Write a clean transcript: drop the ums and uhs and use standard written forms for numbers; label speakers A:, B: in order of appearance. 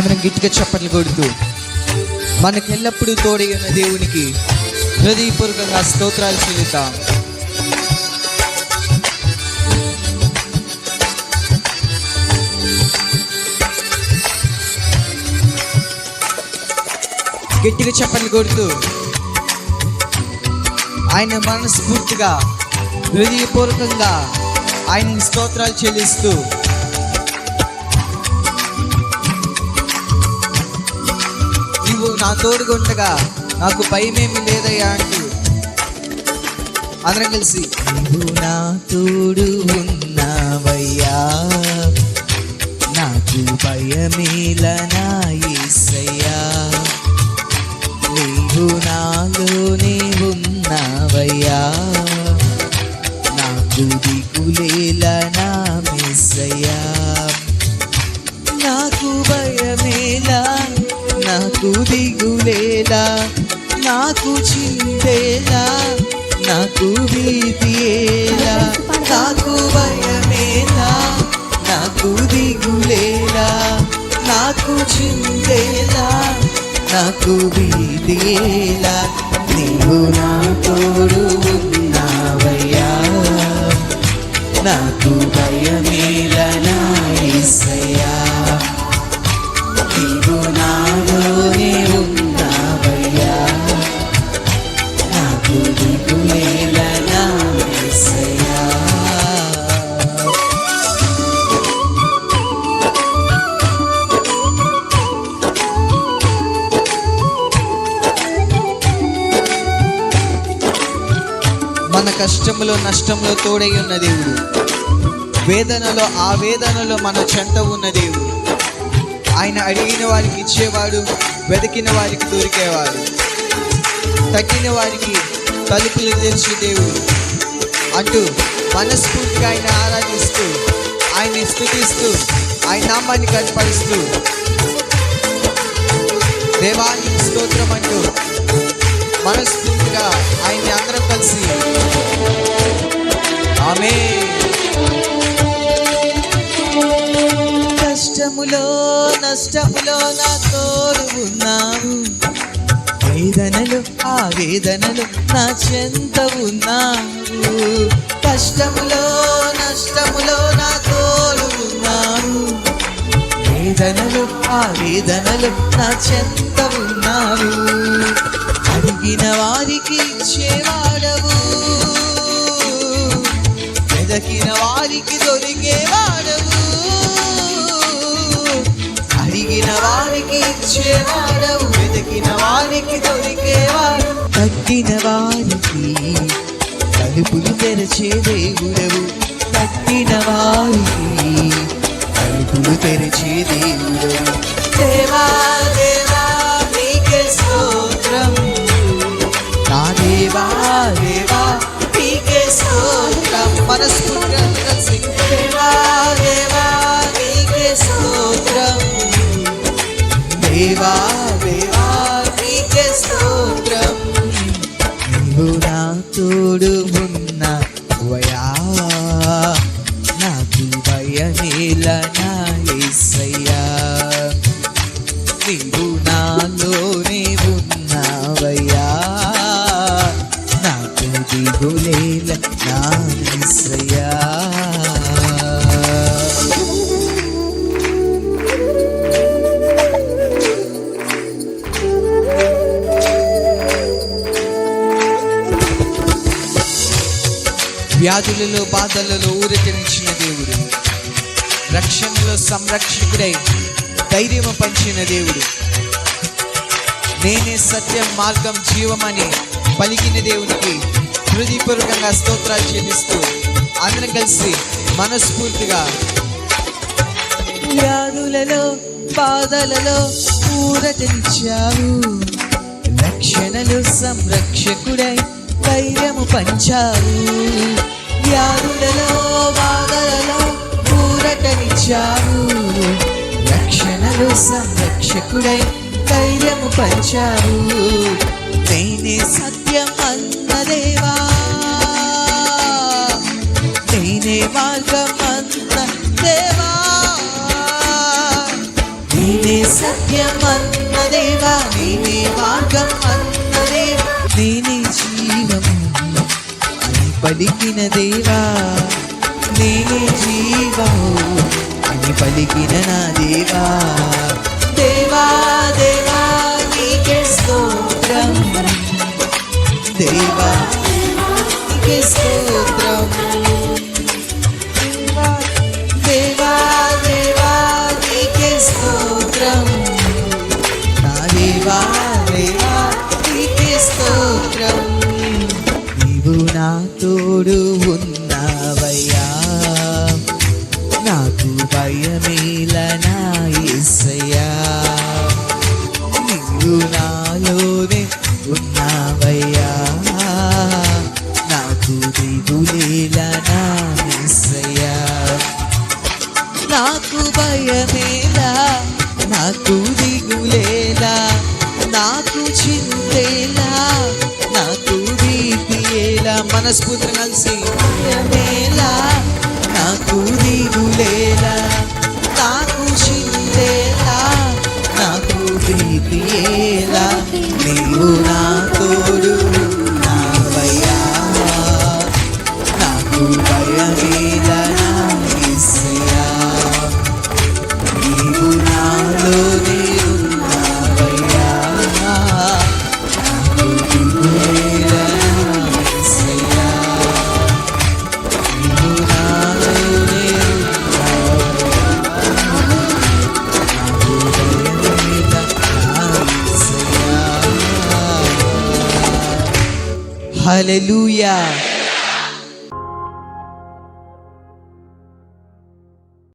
A: ఆమెను గట్టిగా చప్పట్లు కొడుతూ మనకెల్లప్పుడూ తోడై ఉన్న దేవునికి హృదయపూర్వకంగా స్తోత్రాలు చెల్లిద్దాం. గట్టిగా చప్పట్లు కొడుతూ ఆయన మనస్ఫూర్తిగా హృదయపూర్వకంగా ఆయన స్తోత్రాలు చెల్లిస్తూ నువ్వు నా తోడుగుండగా నాకు భయమేమి లేదయ్యా అంటూ అందరం కలిసి నువ్వు నా తోడు ఉన్నావయ్యా, నాకు భయమేలా నా యేసయ్యా, నీవు నాలోనే ఉన్నావయ్యా, నాకు దిగులేలా నా యేసయ్యా, నాకు భయమేలా నాకు దిగులేలా, నాకు చింతేలా నాకు భీతియేలా, నాకు భయమేలా నాకు దిగులేలా, నాకు చింతేలా నాకు భీతియేలా, నీవు నా తోడు ఉన్నావయ్యా, నాకు భయమేలా నా యేసయ్యా, నీవు నాలోనే ఉన్నావయ్యా, నాకు దిగులేలా నా యేసయ్యా. మన కష్టములో నష్టంలో తోడై ఉన్న దేవుడు, వేదనలో ఆ వేదనలో మన చెంత ఉన్న దేవుడు, ఆయన అడిగిన వారికి ఇచ్చేవాడు, వెతికిన వారికి దొరికేవాడు, తగ్గిన వారికి తలుపులు తెరిచే దేవుడు అంటూ మనస్ఫూర్తిగా ఆయన ఆరాధిస్తూ ఆయన్ని స్తుతిస్తూ ఆయన నామాన్ని కనపరుస్తూ దేవానికి స్తోత్రం అంటూ మనస్ఫూర్తిగా ఆయన్ని అందరం కలిసి ఆమేన్. కష్టములో నష్టములో నా తోడు ఉన్నావు, వేదనలు ఆ వేదనలు నా చెంత ఉన్నావు, కష్టములో నష్టములో నా తోడు ఉన్నావు, వేదనలు ఆ వేదనలు నా చెంత ఉన్నావు, అడిగిన వారికి ఇచ్చేవాడవు, వెదకిన వారికి దొరికేవాడవు, అడిగిన వారికి ఇచ్చేవాడవు, వెదకిన వారికి దొరికేవాడు, తగ్గిన వారికి తలుపులు తెరచే దేవుడవు, తగ్గిన వారికి తలుపులు తెరచే దేవుడవు, దేవా దేవా నీకే స్తోత్రం, నా దేవా దేవా నీకే స్తోత్రం, మనస్ఫూర్తిగా కలిసి దేవా దేవా నీకే స్తోత్రం, దేవా దేవా నీకే స్తోత్రం, నీవు నా తోడు ఉన్నావయ్యా, నాకు భయమేలా నా యేసయ్యా, నీవు నాలోనే ఉన్నావయ్యా, నాకు దిగులేలా నా యేసయ్యా. వ్యాధులలో బాధలలో ఊరటనిచ్చిన దేవుడు, రక్షణలో సంరక్షకుడై ధైర్యము పంచిన దేవుడు, నేనే సత్యం మార్గం జీవమని పలికిన దేవునికి హృదయపూర్వకంగా స్తోత్రాలు చెల్లిస్తూ అందరం కలిసి మనస్ఫూర్తిగా వ్యాధులలో బాధలలో ఊరటనిచ్చావు, రక్షణలో సంరక్షకుడై ధైర్యము పంచావు, వ్యాధులలో బాధలలో ఊరటనిచ్చావు, రక్షణలో సంరక్షకుడై ధైర్యము పంచావు, నేనే సత్యం అన్న దేవా, నేనే మార్గం అన్న దేవా, నేనే సత్యం అన్న దేవా, నేనే మార్గం అన్న దేవా, నేనే జీవము అని పలికిన దేవా, నేనే జీవము అని పలికిన నా దేవా. దేవా దేవా నీకే స్తోత్రం, దేవా నీకే స్తోత్రం, దేవా దేవా నీకే స్తోత్రం, నా దేవా దేవా నీకే స్తోత్రం. నీవు నా తోడు ఉన్నావయ్యా, నాకు భయమేల నా యేసయ్యా. నీవు నాలోనే ఉన్నావయ్యా, నాకు దిగులేలా నా యేసయ్యా. నాకు భయమేలా, నాకు దిగులేలా, నాకు చింతేలా, నాకు భీతియేలా. మనస్ఫూర్తిగా కలిసి భయమేలా, నాకు దిగులేలా, నాకు చింతేలా, నాకు భీతియేలా. నీవు నా తోడు ఉన్నావయ్యా, నాకు భయమేలా నా యేసయ్యా. నీవు నాలోనే ఉన్నావయ్యా, నాకు దిగులేలా నా యేసయ్యా. నీవు నాలోనే హల్లెలూయా.